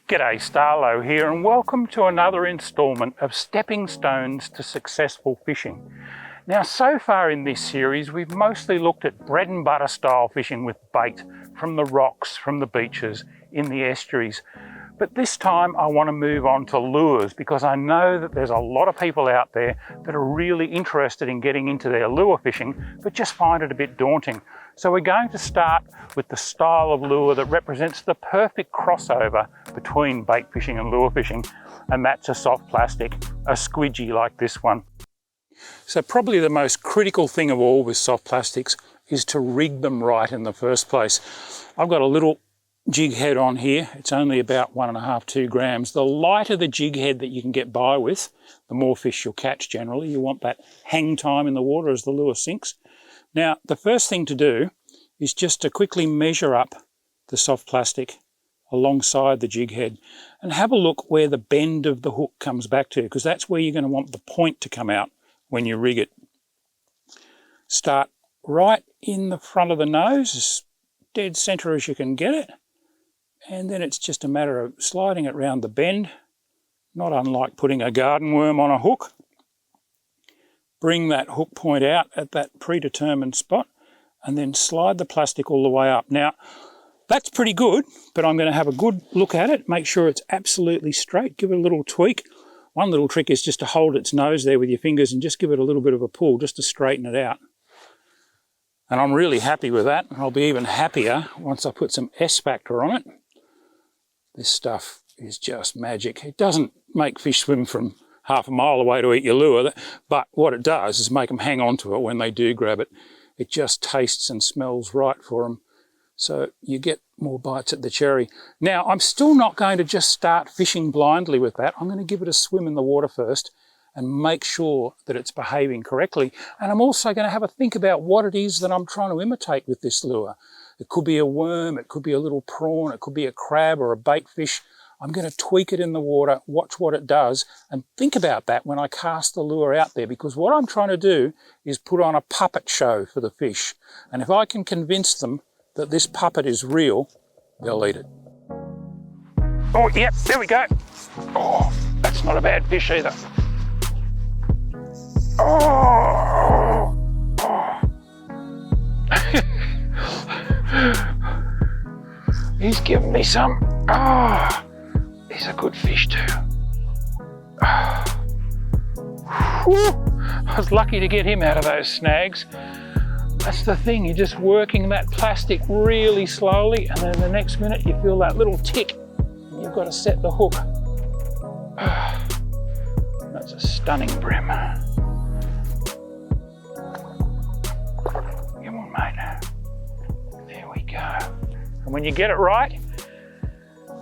G'day, Starlo here, and welcome to another instalment of Stepping Stones to Successful Fishing. Now, so far in this series, we've mostly looked at bread and butter style fishing with bait from the rocks, from the beaches, in the estuaries. But this time I want to move on to lures, because I know that there's a lot of people out there that are really interested in getting into their lure fishing, but just find it a bit daunting. So we're going to start with the style of lure that represents the perfect crossover between bait fishing and lure fishing, and that's a soft plastic, a squidgy like this one. So probably the most critical thing of all with soft plastics is to rig them right in the first place. I've got a little jig head on here. It's only about 1.5 to 2 grams. The lighter the jig head that you can get by with, the more fish you'll catch generally. You want that hang time in the water as the lure sinks. Now, the first thing to do is just to quickly measure up the soft plastic alongside the jig head and have a look where the bend of the hook comes back to, because that's where you're going to want the point to come out when you rig it. Start right in the front of the nose, as dead center as you can get it, and then it's just a matter of sliding it round the bend, not unlike putting a garden worm on a hook. Bring that hook point out at that predetermined spot and then slide the plastic all the way up. Now, that's pretty good, but I'm going to have a good look at it, make sure it's absolutely straight, give it a little tweak. One little trick is just to hold its nose there with your fingers and just give it a little bit of a pull just to straighten it out. And I'm really happy with that. I'll be even happier once I put some S factor on it. This stuff is just magic. It doesn't make fish swim from half a mile away to eat your lure, but what it does is make them hang on to it when they do grab it. It just tastes and smells right for them, so you get more bites at the cherry. Now, I'm still not going to just start fishing blindly with that. I'm going to give it a swim in the water first and make sure that it's behaving correctly. And I'm also going to have a think about what it is that I'm trying to imitate with this lure. It could be a worm, it could be a little prawn, it could be a crab or a bait fish. I'm going to tweak it in the water, watch what it does, and think about that when I cast the lure out there, because what I'm trying to do is put on a puppet show for the fish. And if I can convince them that this puppet is real, they'll eat it. Oh, yep, there we go. Oh, that's not a bad fish either. Oh, He's giving me some. Oh, he's a good fish too. I was lucky to get him out of those snags. That's the thing, you're just working that plastic really slowly, and then the next minute you feel that little tick and you've got to set the hook. That's a stunning bream. Come on, mate. There we go. And when you get it right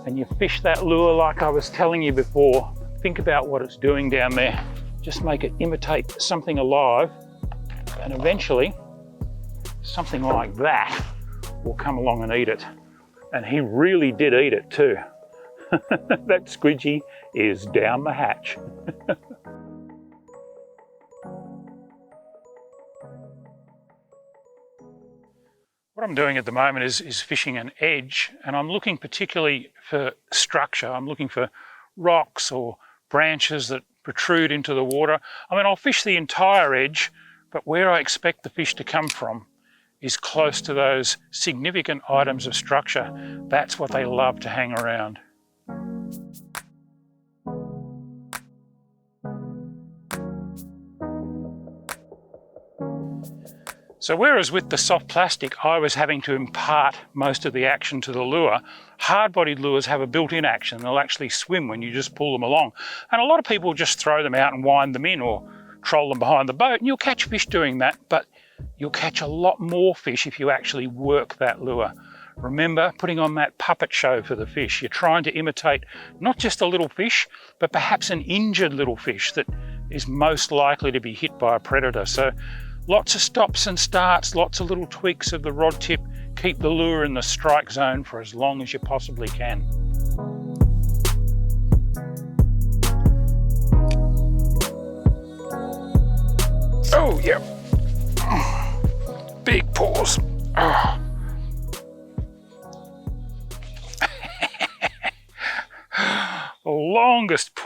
and you fish that lure like I was telling you before, think about what it's doing down there. Just make it imitate something alive, and eventually something like that will come along and eat it. And he really did eat it too. That squidgy is down the hatch. What I'm doing at the moment is fishing an edge, and I'm looking particularly for structure. I'm looking for rocks or branches that protrude into the water. I mean, I'll fish the entire edge, but where I expect the fish to come from is close to those significant items of structure. That's what they love to hang around. So whereas with the soft plastic I was having to impart most of the action to the lure, hard-bodied lures have a built-in action. They'll actually swim when you just pull them along. And a lot of people just throw them out and wind them in or troll them behind the boat, and you'll catch fish doing that, but you'll catch a lot more fish if you actually work that lure. Remember, putting on that puppet show for the fish. You're trying to imitate not just a little fish, but perhaps an injured little fish that is most likely to be hit by a predator. So lots of stops and starts, lots of little tweaks of the rod tip. Keep the lure in the strike zone for as long as you possibly can. Oh, yep. Big paws. Oh.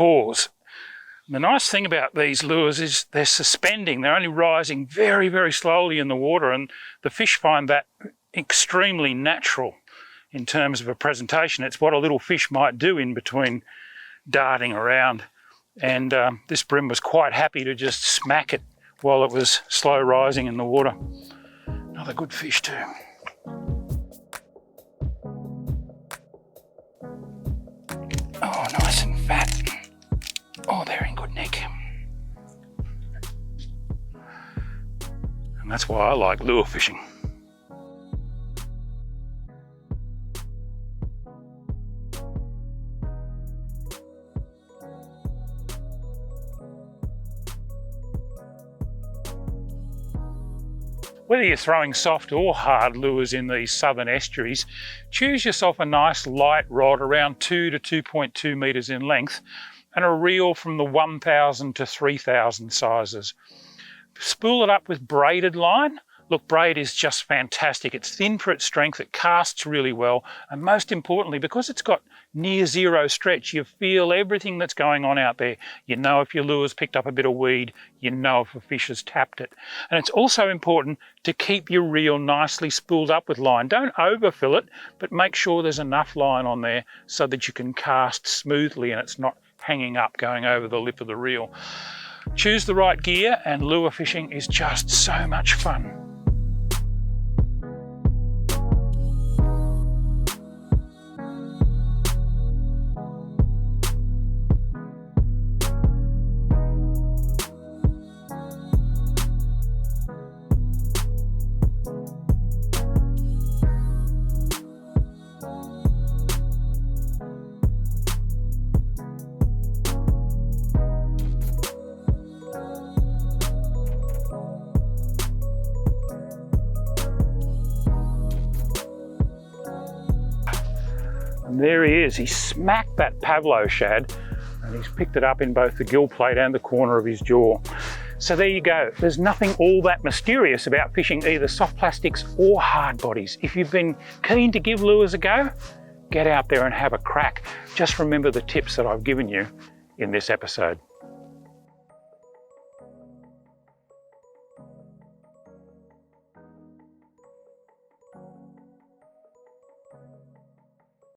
pause. The nice thing about these lures is they're suspending. They're only rising very, very slowly in the water, and the fish find that extremely natural in terms of a presentation. It's what a little fish might do in between darting around. And this bream was quite happy to just smack it while it was slow rising in the water. Another good fish too. Oh, nice and fat. Oh, they're in good nick. And that's why I like lure fishing. Whether you're throwing soft or hard lures in these southern estuaries, choose yourself a nice light rod around 2 to 2.2 metres in length and a reel from the 1,000 to 3,000 sizes. Spool it up with braided line. Look, braid is just fantastic. It's thin for its strength, it casts really well, and most importantly, because it's got near zero stretch, you feel everything that's going on out there. You know if your lure's picked up a bit of weed, you know if a fish has tapped it. And it's also important to keep your reel nicely spooled up with line. Don't overfill it, but make sure there's enough line on there so that you can cast smoothly and it's not hanging up going over the lip of the reel. Choose the right gear and lure fishing is just so much fun. And there he is, he smacked that Pavlo shad and he's picked it up in both the gill plate and the corner of his jaw. So there you go, there's nothing all that mysterious about fishing either soft plastics or hard bodies. If you've been keen to give lures a go, get out there and have a crack. Just remember the tips that I've given you in this episode.